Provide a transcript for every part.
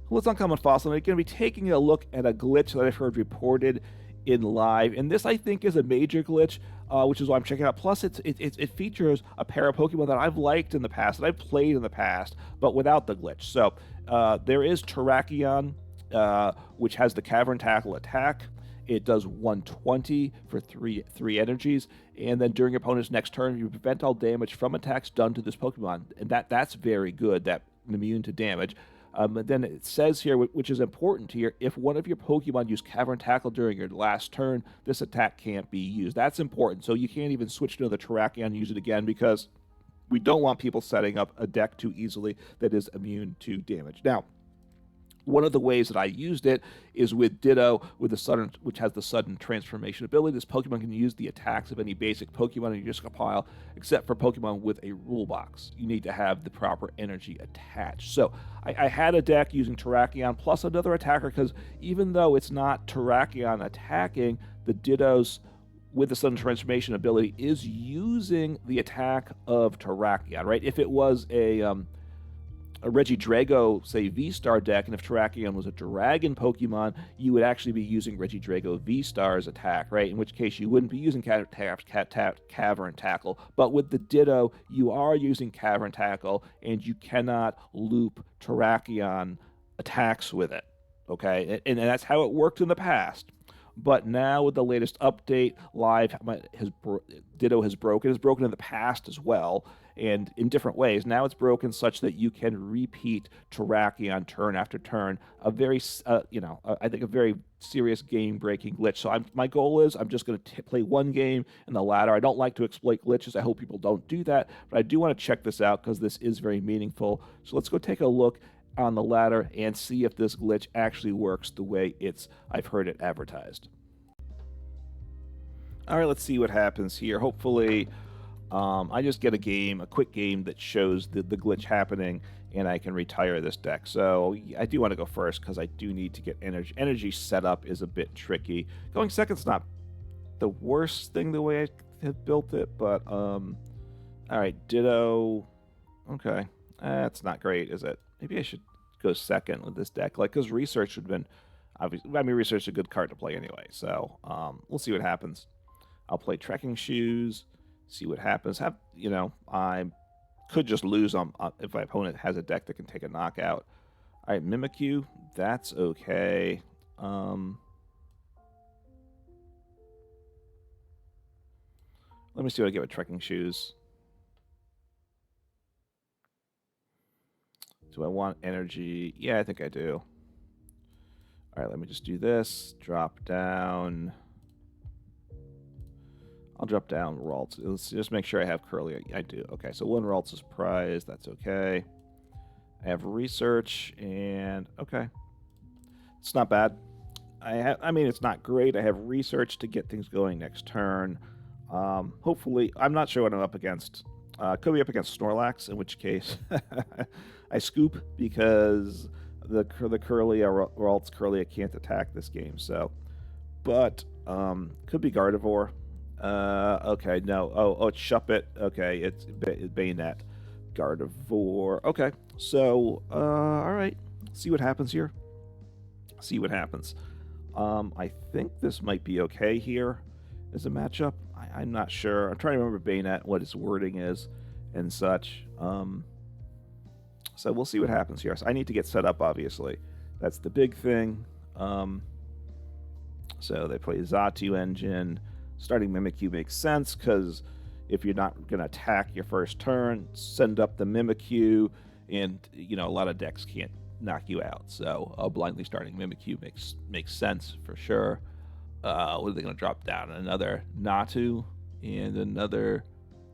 Well, it's Uncommon Fossil, and I'm going to be taking a look at a glitch that I've heard reported in live, and this I think is a major glitch, which is why I'm checking it out. Plus, it features a pair of Pokemon that I've liked in the past, that I've played in the past, but without the glitch. So there is Terrakion, which has the Cavern Tackle attack. It does 120 for three energies, and then during your opponent's next turn, you prevent all damage from attacks done to this Pokemon, and that's very good. That immune to damage. Then it says here, which is important here, if one of your Pokemon use Cavern Tackle during your last turn, this attack can't be used. That's important. So you can't even switch to another Terrakion and use it again, because we don't want people setting up a deck too easily that is immune to damage. Now, one of the ways that I used it is with Ditto, with the sudden, which has the sudden transformation ability. This Pokemon can use the attacks of any basic Pokemon in your discard pile, except for Pokemon with a rule box. You need to have the proper energy attached. So I had a deck using Terrakion plus another attacker, because even though it's not Terrakion attacking, the Dittos with the sudden transformation ability is using the attack of Terrakion, right? If it was a Regidrago, say, V-Star deck, and if Terrakion was a Dragon Pokemon, you would actually be using Regidrago V-Star's attack, right? In which case, you wouldn't be using Cavern Tackle. But with the Ditto, you are using Cavern Tackle, and you cannot loop Terrakion attacks with it, okay? And that's how it worked in the past. But now with the latest update, Ditto has broken. It's broken in the past as well, and in different ways. Now it's broken such that you can repeat Terrakion turn after turn. A very, I think a very serious game-breaking glitch. So my goal is I'm just going to play one game in the ladder. I don't like to exploit glitches. I hope people don't do that, but I do want to check this out because this is very meaningful. So let's go take a look on the ladder and see if this glitch actually works the way I've heard it advertised. All right, let's see what happens here. Hopefully, I just get a quick game that shows the glitch happening, and I can retire this deck. So I do want to go first because I do need to get energy. Energy setup is a bit tricky. Going second's not the worst thing the way I have built it, but all right, Ditto. Okay, that's not great, is it? Maybe I should go second with this deck, because research would have been obviously. I mean, research is a good card to play anyway. So we'll see what happens. I'll play Trekking Shoes, see what happens. I could just lose if my opponent has a deck that can take a knockout. All right, Mimikyu, that's okay. Let me see what I get with Trekking Shoes. Do I want energy? Yeah, I think I do. All right, let me just do this. Drop down. I'll drop down Ralts. Let's just make sure I have Kirlia. I do. Okay, so one Ralts is prize. That's okay. I have research, and okay. It's not bad. I mean, it's not great. I have research to get things going next turn. Hopefully, I'm not sure what I'm up against. Could be up against Snorlax, in which case I scoop, because the Kirlia, Ralts Kirlia can't attack this game. So, but could be Gardevoir. Okay, no. Oh, it's Shuppet. Okay, it's Bayonet. Gardevoir. Okay, so, all right. See what happens here. See what happens. I think this might be okay here as a matchup. I'm not sure. I'm trying to remember Bayonet, what his wording is and such. So we'll see what happens here. So I need to get set up, obviously. That's the big thing. So they play Xatu Engine. Starting Mimikyu makes sense, because if you're not going to attack your first turn, send up the Mimikyu, and a lot of decks can't knock you out. So blindly starting Mimikyu makes sense for sure. What are they going to drop down? Another Natu and another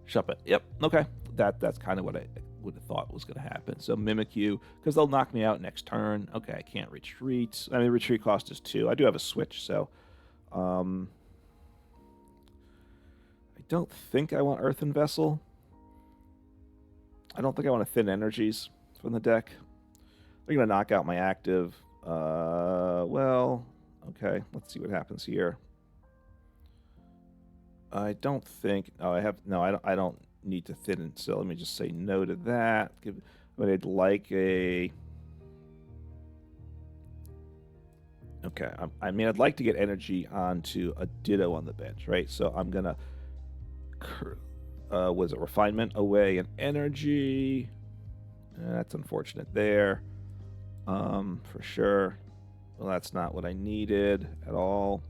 Shuppet. Yep. Okay. That's kind of what I would have thought was going to happen. So Mimikyu, because they'll knock me out next turn. Okay, I can't retreat. I mean, retreat cost is 2. I do have a switch, so I don't think I want Earthen Vessel. I don't think I want to thin energies from the deck. They're going to knock out my active. Well, okay. Let's see what happens here. I don't think. Oh, I don't need to thin it. So let me just say no to that. But I'd like a. Okay, I mean, I'd like to get energy onto a Ditto on the bench, right? So I'm gonna, was it refinement away and energy? That's unfortunate there, for sure. Well, that's not what I needed at all.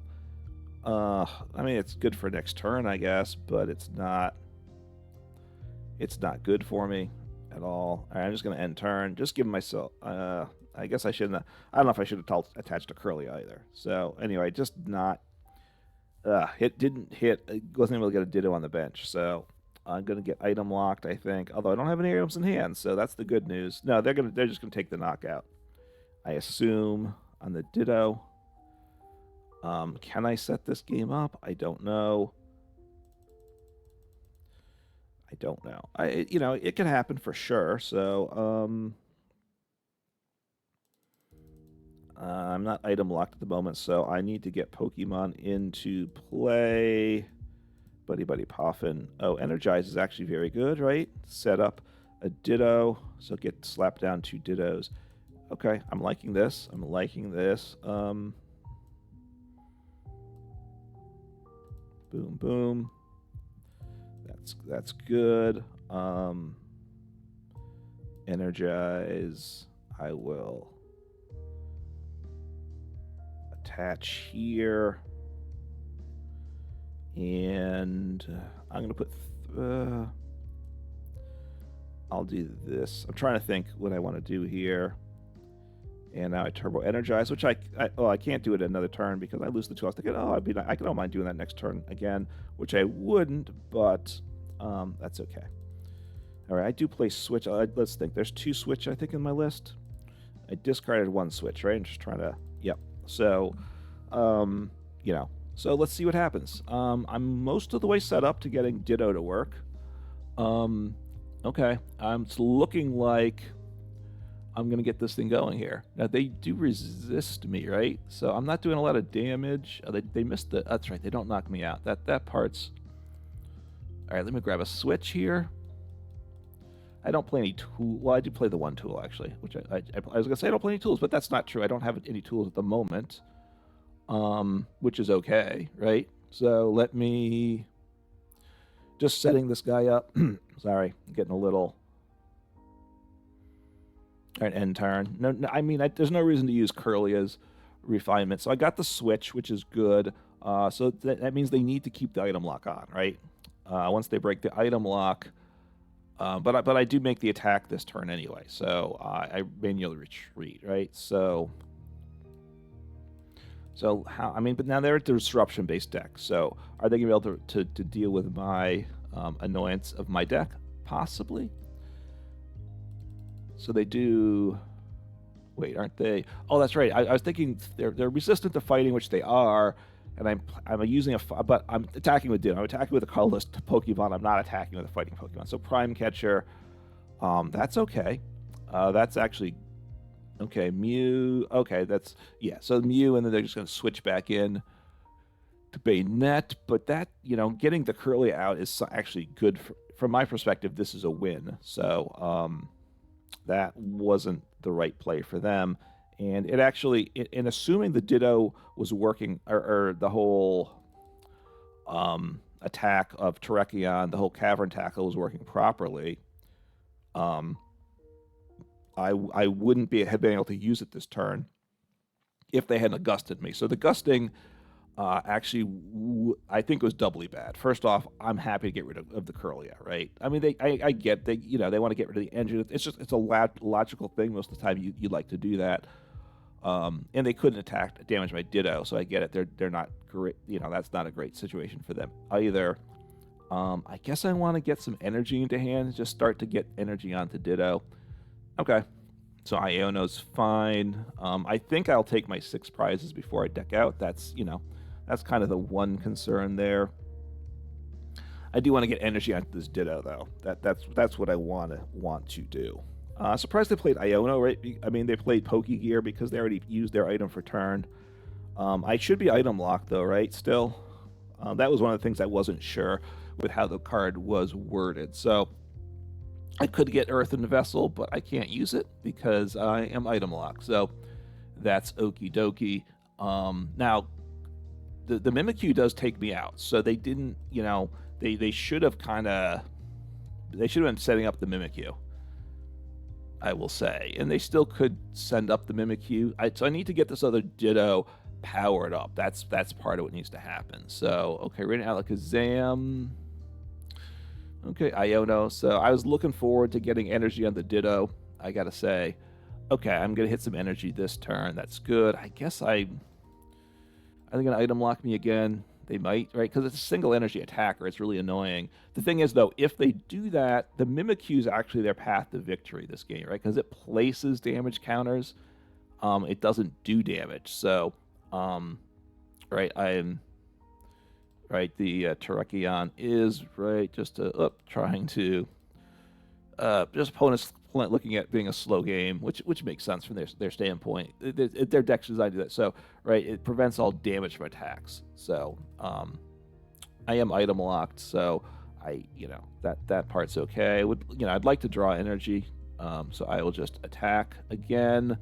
I mean, it's good for next turn, I guess, but it's not good for me at all. All right, I'm just gonna end turn. Just give myself. I guess I shouldn't. I don't know if I should have attached to Kirlia either. So anyway, just not. It didn't hit. I wasn't able to get a Ditto on the bench. So I'm gonna get item locked, I think. Although I don't have any items in hand, so that's the good news. No, they're just gonna take the knockout, I assume, on the Ditto. Can I set this game up? I don't know. It can happen for sure. So I'm not item locked at the moment, so I need to get Pokemon into play. Buddy-Buddy Poffin. Oh, Energize is actually very good, right? Set up a Ditto, so get slapped down 2 Dittos. Okay, I'm liking this. Boom, boom. That's good. Energize. I will attach here, and I'm gonna put. I'll do this. I'm trying to think what I want to do here. And now I turbo energize, which I can't do it another turn because I lose the 2. I was thinking, I don't mind doing that next turn again, which I wouldn't, but that's okay. All right, I do play Switch. Let's think. There's 2 Switch, I think, in my list. I discarded 1 Switch, right? I'm just trying to, yep. So, so let's see what happens. I'm most of the way set up to getting Ditto to work. Okay, it's looking like I'm going to get this thing going here. Now, they do resist me, right? So I'm not doing a lot of damage. They missed the... That's right, they don't knock me out. That part's... All right, let me grab a Switch here. I don't play any tool. Well, I do play the 1 tool, actually, which I was going to say I don't play any tools, but that's not true. I don't have any tools at the moment, which is okay, right? So let me... Just setting this guy up. Sorry, I'm getting a little... All right, end turn. No, I mean, there's no reason to use Kirlia's refinement. So I got the Switch, which is good. So that means they need to keep the item lock on, right? Once they break the item lock, but I do make the attack this turn anyway. So I manually retreat, right? So how? I mean, but now they're a disruption-based deck. So are they gonna be able to deal with my annoyance of my deck? Possibly. So they do. Wait, aren't they? Oh, that's right. I was thinking they're resistant to fighting, which they are, and I'm using but I'm attacking with Ditto. I'm attacking with a colorless Pokemon. I'm not attacking with a fighting Pokemon. So Prime Catcher, that's okay. That's actually okay. Mew. Okay, that's So Mew, and then they're just going to switch back in to Bayonet. But that getting the Kirlia out is actually good from my perspective. This is a win. So that wasn't the right play for them. And it actually, in assuming the Ditto was working, or the whole attack of Terrakion, the whole Cavern Tackle was working properly, I wouldn't have been able to use it this turn if they hadn't gusted me. So the gusting actually, I think was doubly bad. First off, I'm happy to get rid of the Kirlia, right? I mean, I get they want to get rid of the engine. It's a logical thing. Most of the time, you'd like to do that. And they couldn't damage my Ditto, so I get it. They're not great. That's not a great situation for them either. I guess I want to get some energy into hand. Just start to get energy onto Ditto. Okay. So Iono's fine. I think I'll take my 6 prizes before I deck out. That's kind of the one concern there. I do want to get energy onto this Ditto, though. That's what I want to do. Surprised they played Iono, right? I mean, they played Pokegear because they already used their item for turn. I should be item locked, though, right? Still, that was one of the things I wasn't sure with how the card was worded. So I could get Earthen Vessel, but I can't use it because I am item locked. So that's okie dokie. Now, the Mimikyu does take me out, so they didn't, they should have been setting up the Mimikyu, I will say, and they still could send up the Mimikyu. So I need to get this other Ditto powered up. That's part of what needs to happen. So okay, Radiant Alakazam. Okay, Iono. So I was looking forward to getting energy on the Ditto, I gotta say. Okay, I'm gonna hit some energy this turn. That's good. I guess are they gonna item lock me again? They might, right? Because it's a single energy attacker. It's really annoying. The thing is, though, if they do that, the Mimikyu is actually their path to victory this game, right? Because it places damage counters. It doesn't do damage. So, right, right, the Terrakion is, right, just trying to, just opponents looking at being a slow game, which makes sense from their standpoint. Their deck's designed to do that. So, right, it prevents all damage from attacks. So, I am item locked, so that part's okay. I'd like to draw energy, so I will just attack again,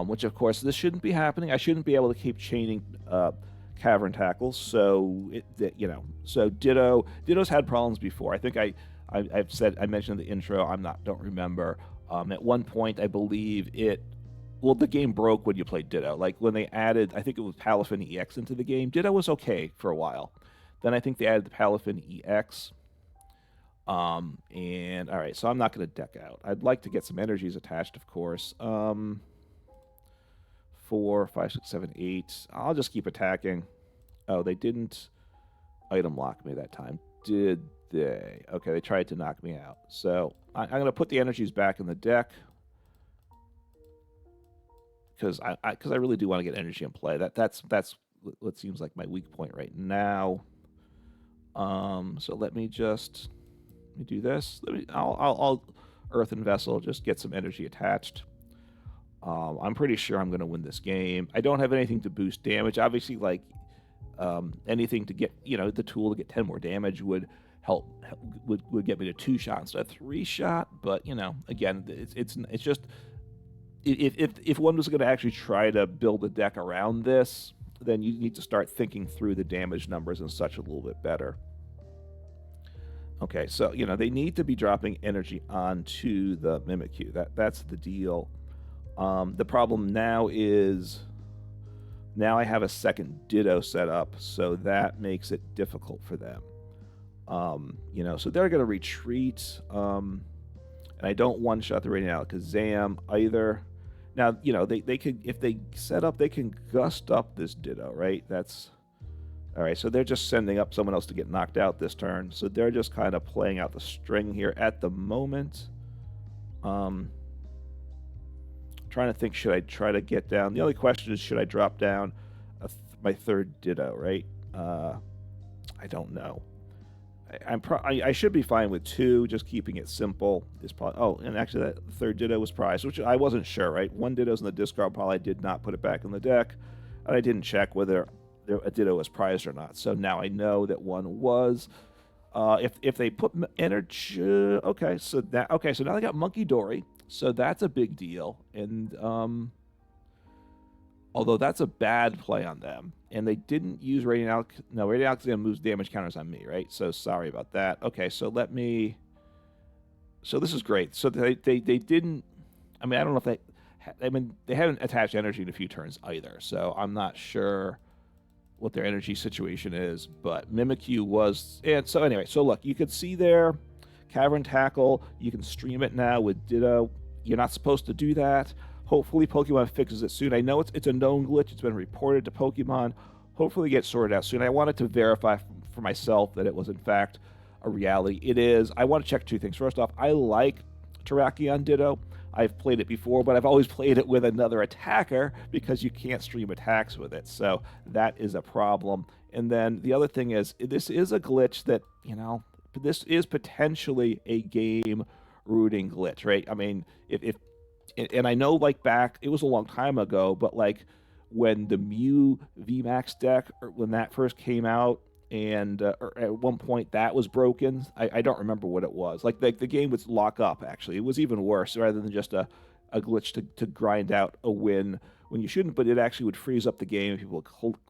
which of course this shouldn't be happening. I shouldn't be able to keep chaining Cavern Tackles. So so Ditto's had problems before. I think I mentioned in the intro. Don't remember. At one point, I believe the game broke when you played Ditto. Like when they added, I think it was Palafin EX into the game. Ditto was okay for a while. Then I think they added the Palafin EX. And all right, so I'm not going to deck out. I'd like to get some energies attached, of course. 4, 5, 6, 7, 8. I'll just keep attacking. Oh, they didn't item lock me that time, did they? Okay, they tried to knock me out. So I'm going to put the energies back in the deck because I really do want to get energy in play. That's what seems like my weak point right now. So let me do this. I'll Earthen Vessel, just get some energy attached. I'm pretty sure I'm going to win this game. I don't have anything to boost damage. Obviously, like anything to get, the tool to get 10 more damage would help. Would get me to 2-shot instead of 3-shot. But again, it's just if one was going to actually try to build a deck around this, then you need to start thinking through the damage numbers and such a little bit better. Okay, so they need to be dropping energy onto the Mimikyu. That's the deal. The problem now is I have a second Ditto set up, so that makes it difficult for them. So they're going to retreat, and I don't one-shot the Radiant Alakazam either. Now, they could, if they set up, they can gust up this Ditto, right? That's all right. So they're just sending up someone else to get knocked out this turn. So they're just kind of playing out the string here at the moment. Trying to think, should I try to get down? The only question is, should I drop down my third Ditto, right? I don't know. I should be fine with 2, just keeping it simple. Is probably, oh, and actually that third Ditto was prized, which I wasn't sure, right? 1 Ditto's in the discard pile. I did not put it back in the deck, and I didn't check whether a Ditto was prized or not. So now I know that 1 was. If they put energy, okay, so now they got Monkey Dory. So that's a big deal, and although that's a bad play on them, and they didn't use Radiant Alakazam moves damage counters on me, right? So sorry about that. Okay, so so this is great. So they didn't. I mean, I don't know if they haven't attached energy in a few turns either, so I'm not sure what their energy situation is. But Mimikyu was, and so anyway, so look, you could see there. Cavern Tackle, you can stream it now with Ditto. You're not supposed to do that. Hopefully Pokemon fixes it soon. I know it's a known glitch. It's been reported to Pokemon. Hopefully it gets sorted out soon. I wanted to verify for myself that it was in fact a reality. It is. I want to check 2 things. First off, I like Terrakion Ditto. I've played it before, but I've always played it with another attacker because you can't stream attacks with it. So that is a problem. And then the other thing is, this is a glitch that, this is potentially a game rooting glitch, right? I mean, and I know, like, back, it was a long time ago, but like when the Mew VMAX deck, or when that first came out, and at one point that was broken. I don't remember what it was. Like the game would lock up. Actually, it was even worse. Rather than just a a glitch to grind out a win when you shouldn't, but it actually would freeze up the game. People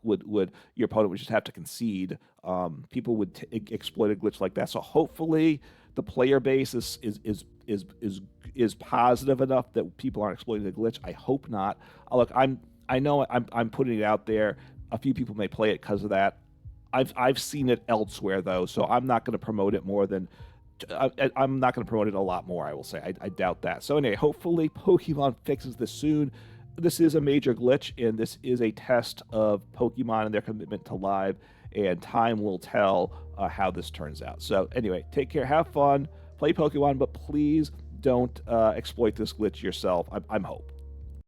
would your opponent would just have to concede. People would exploit a glitch like that. So hopefully the player base is positive enough that people aren't exploiting the glitch. I hope not. Look, I know I'm putting it out there. A few people may play it because of that. I've seen it elsewhere though, so I'm not going to promote it more than. I'm not going to promote it a lot more, I will say. I doubt that. So anyway, hopefully Pokemon fixes this soon. This is a major glitch, and this is a test of Pokemon and their commitment to live, and time will tell how this turns out. So anyway, take care, have fun, play Pokemon, but please don't exploit this glitch yourself. I'm hope.